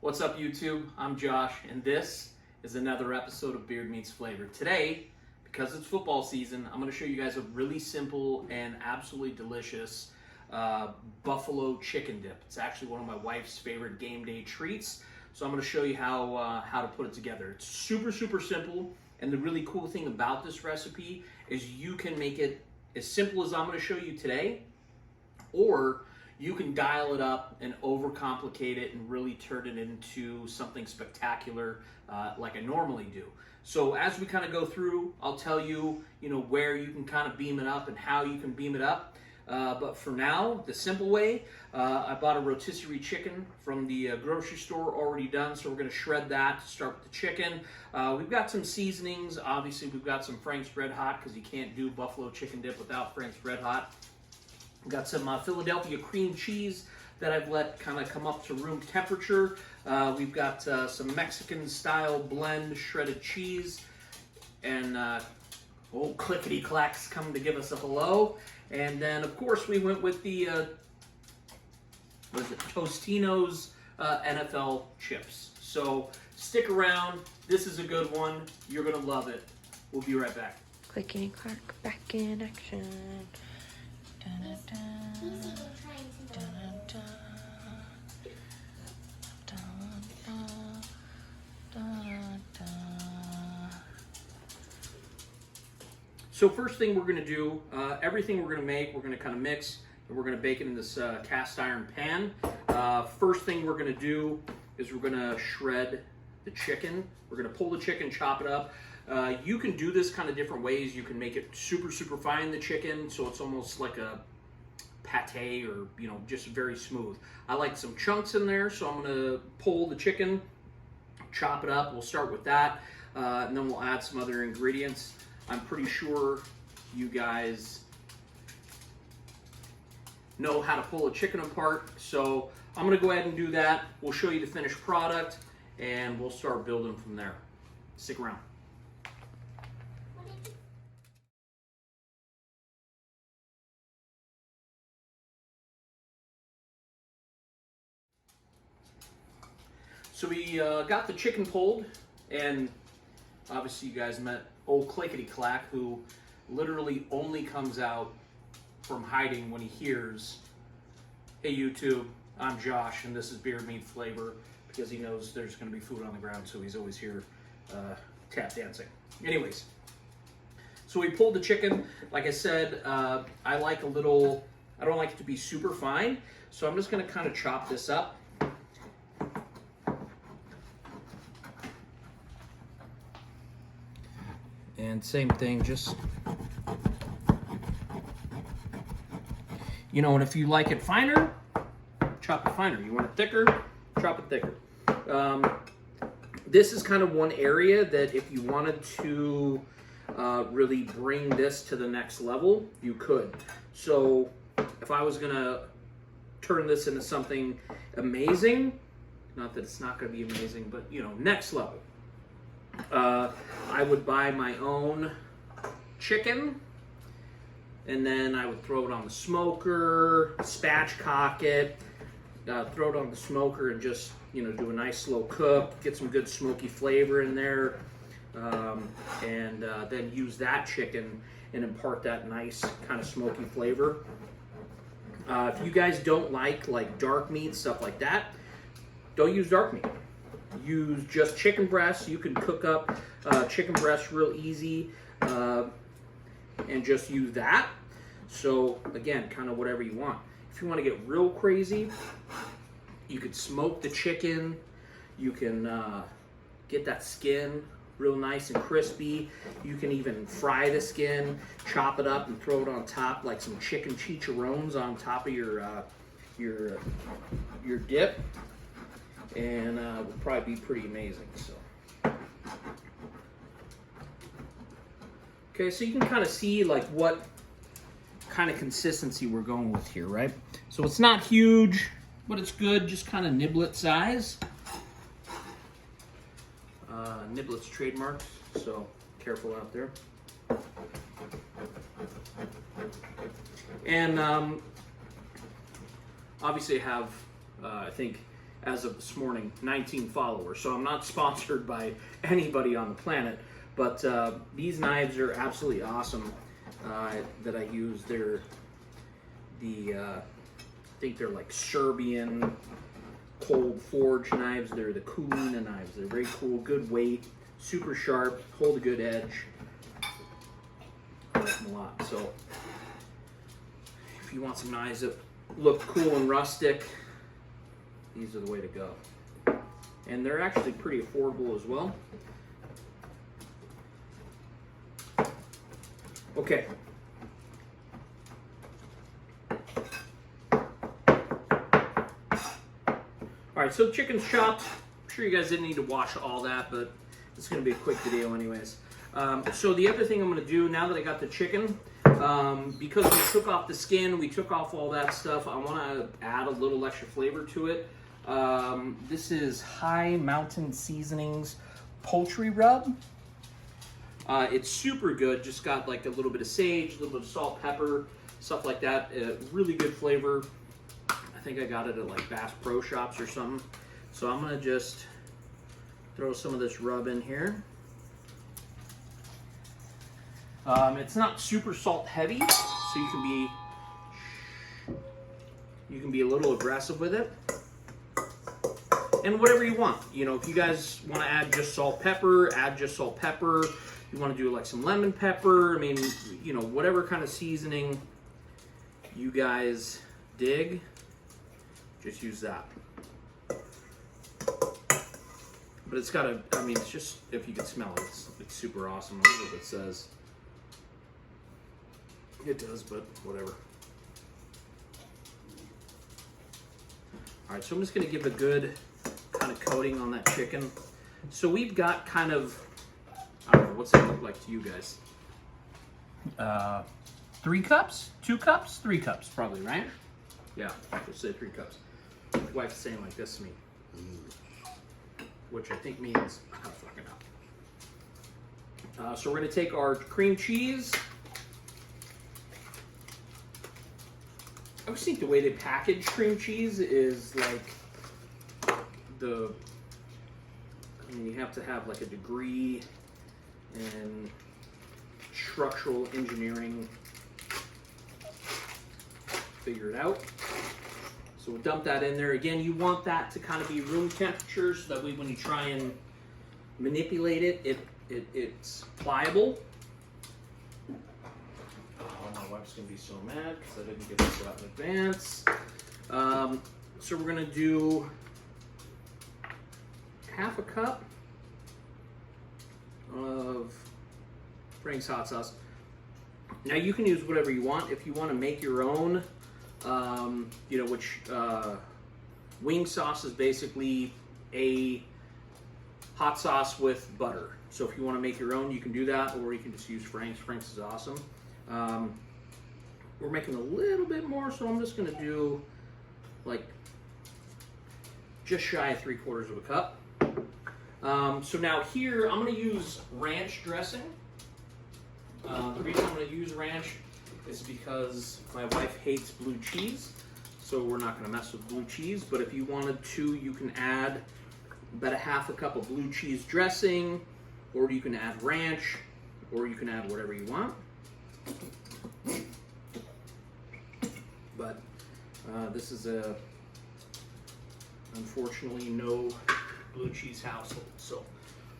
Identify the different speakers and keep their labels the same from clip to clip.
Speaker 1: What's up, YouTube? I'm Josh, and this is another episode of Beard Meets Flavor. Today, because it's football season, I'm going to show you guys a really simple and absolutely delicious buffalo chicken dip. It's actually one of my wife's favorite game day treats, so I'm going to show you how to put it together. It's super simple, and the really cool thing about this recipe is you can make it as simple as I'm going to show you today, or you can dial it up and overcomplicate it and really turn it into something spectacular like I normally do. So as we kind of go through, I'll tell you, where you can kind of beam it up and how you can beam it up. But for now, the simple way, I bought a rotisserie chicken from the grocery store already done, so we're going to shred that to start with the chicken. We've got some seasonings. Obviously, we've got some Frank's Red Hot because you can't do buffalo chicken dip without Frank's Red Hot. We've got some Philadelphia cream cheese that I've let kind of come up to room temperature. We've got some Mexican style blend shredded cheese, and old Clickety Clack's coming to give us a hello. And then of course we went with the Tostino's NFL chips. So stick around. This is a good one. You're gonna love it. We'll be right back.
Speaker 2: Clickety Clack back in action.
Speaker 1: So first thing we're going to do, everything we're going to make, we're going to kind of mix, and we're going to bake it in this cast iron pan. First thing we're going to do is we're going to shred the chicken. We're going to pull the chicken, chop it up. You can do this kind of different ways. You can make it super fine, the chicken, so it's almost like a pate, or just very smooth. I like some chunks in there, so I'm going to pull the chicken, chop it up. We'll start with that, and then we'll add some other ingredients. I'm pretty sure you guys know how to pull a chicken apart, so I'm going to go ahead and do that. We'll show you the finished product, and we'll start building from there. Stick around. So we got the chicken pulled, and obviously you guys met old Clickety Clack, who literally only comes out from hiding when he hears, "Hey YouTube, I'm Josh, and this is Beard Meat Flavor," because he knows there's going to be food on the ground, so he's always here tap dancing. Anyways, so we pulled the chicken. Like I said, I don't like it to be super fine, so I'm just going to kind of chop this up. And same thing, just, and if you like it finer, chop it finer. You want it thicker, chop it thicker. This is kind of one area that if you wanted to really bring this to the next level, you could. So if I was gonna turn this into something amazing, not that it's not gonna be amazing, but next level, I would buy my own chicken, and then I would throw it on the smoker, spatchcock it, throw it on the smoker, and just do a nice slow cook, get some good smoky flavor in there, and then use that chicken and impart that nice kind of smoky flavor. If you guys don't like dark meat, stuff like that, don't use dark meat. Use just chicken breasts. You can cook up chicken breasts real easy and just use that. So again, kind of whatever you want. If you want to get real crazy, you could smoke the chicken. You can get that skin real nice and crispy. You can even fry the skin, chop it up, and throw it on top like some chicken chicharrones on top of your dip. And would probably be pretty amazing. So, okay, so you can kind of see what kind of consistency we're going with here, right? So it's not huge, but it's good, just kind of niblet size. Niblet's trademarked, so careful out there. And obviously I have, I think as of this morning, 19 followers. So I'm not sponsored by anybody on the planet, but these knives are absolutely awesome that I use. They're I think they're like Serbian cold forge knives. They're the Kulina knives. They're very cool, good weight, super sharp, hold a good edge. I like them a lot. So if you want some knives that look cool and rustic, these are the way to go. And they're actually pretty affordable as well. Okay. All right, so chicken's chopped. I'm sure you guys didn't need to wash all that, but it's gonna be a quick video anyways. So the other thing I'm gonna do now that I got the chicken, because we took off the skin, we took off all that stuff, I wanna add a little extra flavor to it. This is High Mountain Seasonings poultry rub. It's super good, just got like a little bit of sage, a little bit of salt, pepper, stuff like that. Really good flavor. I think I got it at like Bass Pro Shops or something. So I'm gonna just throw some of this rub in here. It's not super salt heavy, so you can be a little aggressive with it. And whatever you want. You know, if you guys want to add just salt, pepper, add just salt, pepper. You want to do like some lemon pepper. I mean, you know, whatever kind of seasoning you guys dig, just use that. But it's got a, I mean, it's just, if you can smell it, it's super awesome. I don't know what it says. It does, but whatever. All right, so I'm just gonna give a good kind of coating on that chicken. So we've got kind of, I don't know, what's that look like to you guys? 3 cups? 2 cups? 3 cups, probably, right? Yeah, let's say 3 cups. My wife's saying like this to me, which I think means, I don't fucking know. So we're gonna take our cream cheese. I always think the way they package cream cheese is like I mean, you have to have like a degree in structural engineering, figure it out. So we'll dump that in there. Again, you want that to kind of be room temperature so that way when you try and manipulate it, it's pliable. My wife's gonna be so mad because I didn't get this out in advance. So we're gonna do 1/2 cup of Frank's hot sauce. Now you can use whatever you want. If you want to make your own, you know, which wing sauce is basically a hot sauce with butter. So if you want to make your own, you can do that, or you can just use Frank's. Frank's is awesome. We're making a little bit more, so I'm just going to do like just shy of 3/4 of a cup. So now here, I'm going to use ranch dressing. The reason I'm going to use ranch is because my wife hates blue cheese, so we're not going to mess with blue cheese. But if you wanted to, you can add about 1/2 cup of blue cheese dressing, or you can add ranch, or you can add whatever you want. But this is unfortunately no blue cheese household, so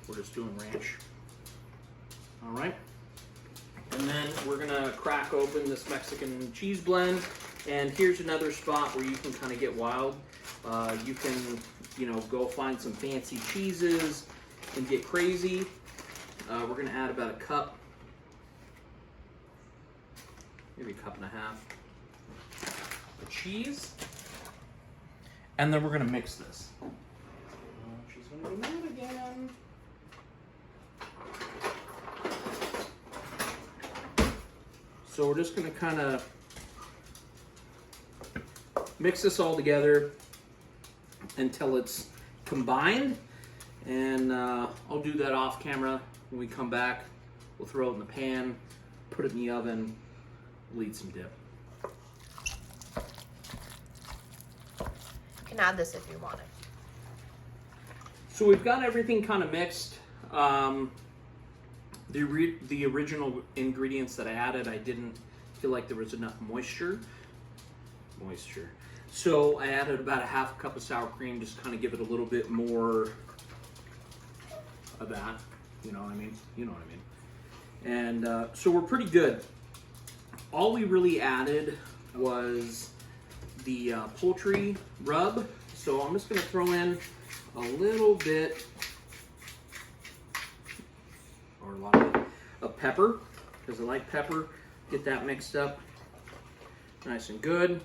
Speaker 1: we're just doing ranch. All right, and then we're gonna crack open this Mexican cheese blend. And here's another spot where you can kind of get wild. You can, you know, go find some fancy cheeses and get crazy. We're gonna add about 1 cup, maybe 1.5 cups of cheese, and then we're gonna mix this. She's gonna be mad again. So we're just gonna kind of mix this all together until it's combined, and I'll do that off camera. When we come back, we'll throw it in the pan, put it in the oven, we'll eat some dip.
Speaker 2: You can add this if you want it.
Speaker 1: So we've got everything kind of mixed. The original ingredients that I added, I didn't feel like there was enough moisture. So I added about a half cup of sour cream, just kind of give it a little bit more of that. You know what I mean? You know what I mean. And so we're pretty good. All we really added was the poultry rub. So I'm just going to throw in a little bit, or a lot of pepper, because I like pepper. Get that mixed up nice and good.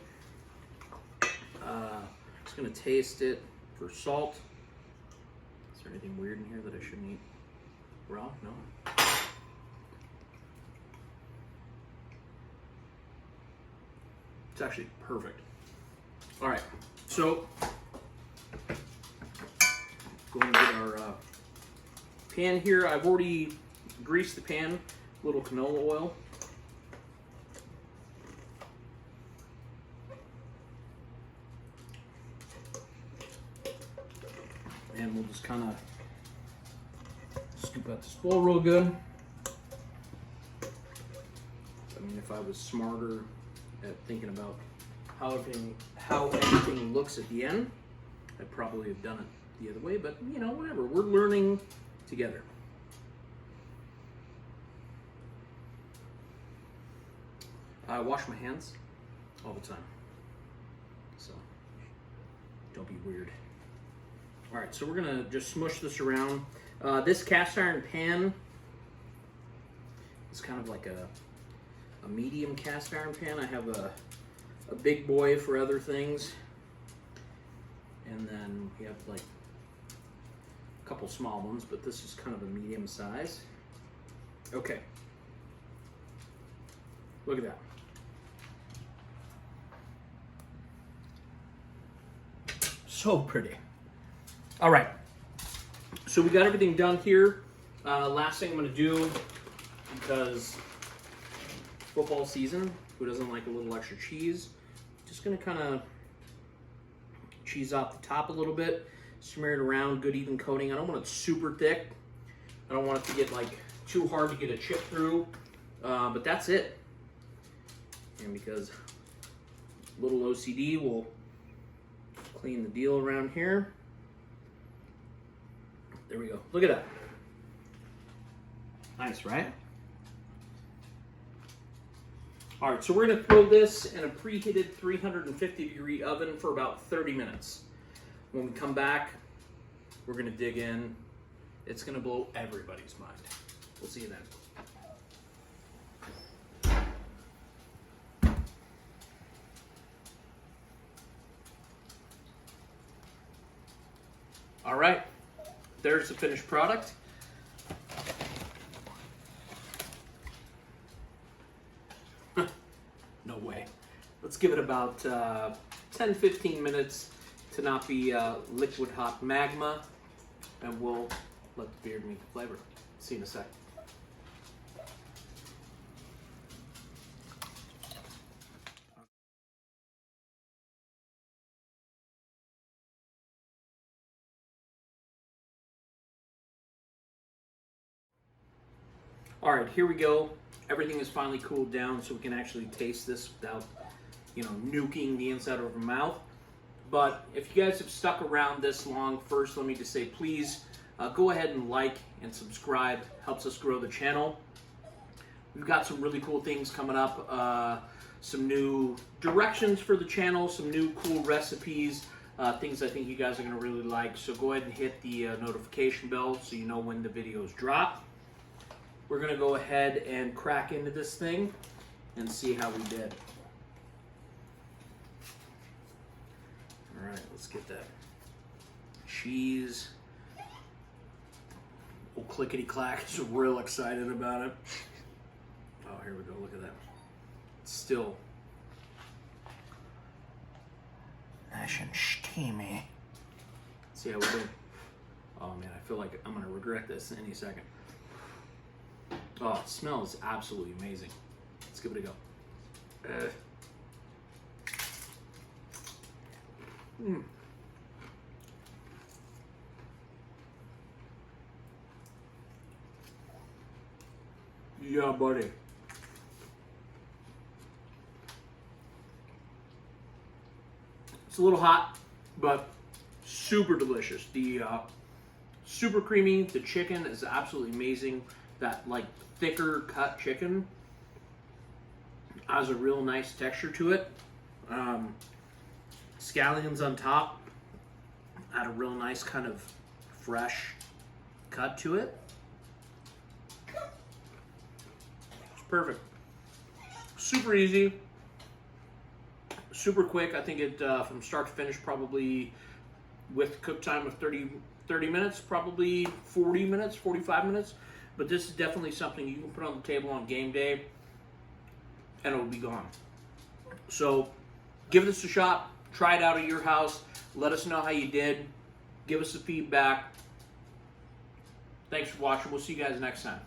Speaker 1: Just going to taste it for salt. Is there anything weird in here that I shouldn't eat raw? No. It's actually perfect. All right, so go and get our pan here. I've already greased the pan, a little canola oil. And we'll just kind of scoop out this bowl real good. I mean, if I was smarter at thinking about how everything looks at the end, I'd probably have done it the other way, but you know, whatever. We're learning together. I wash my hands all the time, so don't be weird. All right, so we're gonna just smush this around. This cast iron pan is kind of like a medium cast iron pan. I have a big boy for other things, and then we have like a couple small ones, but this is kind of a medium size. Okay, look at that. So pretty. All right, so we got everything done here. Last thing I'm gonna do, because football season, who doesn't like a little extra cheese? Just gonna kind of cheese off the top a little bit, smear it around, good even coating. I don't want it super thick. I don't want it to get like too hard to get a chip through, but that's it. And because a little OCD will clean the deal around here. There we go. Look at that. Nice, right? All right, so we're gonna throw this in a preheated 350-degree oven for about 30 minutes. When we come back, we're gonna dig in. It's gonna blow everybody's mind. We'll see you then. All right, there's the finished product. No way. Let's give it about 10-15 minutes to not be liquid hot magma, and we'll let the beard meet the flavor. See you in a sec. All right, here we go. Everything is finally cooled down, so we can actually taste this without, you know, nuking the inside of our mouth. But if you guys have stuck around this long, first let me just say, please go ahead and like and subscribe. Helps us grow the channel. We've got some really cool things coming up. Some new directions for the channel, some new cool recipes, things I think you guys are going to really like. So go ahead and hit the notification bell so you know when the videos drop. We're going to go ahead and crack into this thing and see how we did. All right, let's get that cheese. Oh, clickety clack, is real excited about it. Oh, here we go, look at that. It's still nice and steamy. See how we did? Oh man, I feel like I'm gonna regret this any second. Oh, it smells absolutely amazing. Let's give it a go. Yeah, buddy. It's a little hot, but super delicious. The super creamy. The chicken is absolutely amazing. That like thicker cut chicken has a real nice texture to it. Scallions on top add a real nice kind of fresh cut to it. It's perfect. Super easy. Super quick. I think it from start to finish probably with cook time of 30 minutes, probably 40 minutes, 45 minutes. But this is definitely something you can put on the table on game day and it'll be gone. So give this a shot. Try it out at your house. Let us know how you did. Give us the feedback. Thanks for watching. We'll see you guys next time.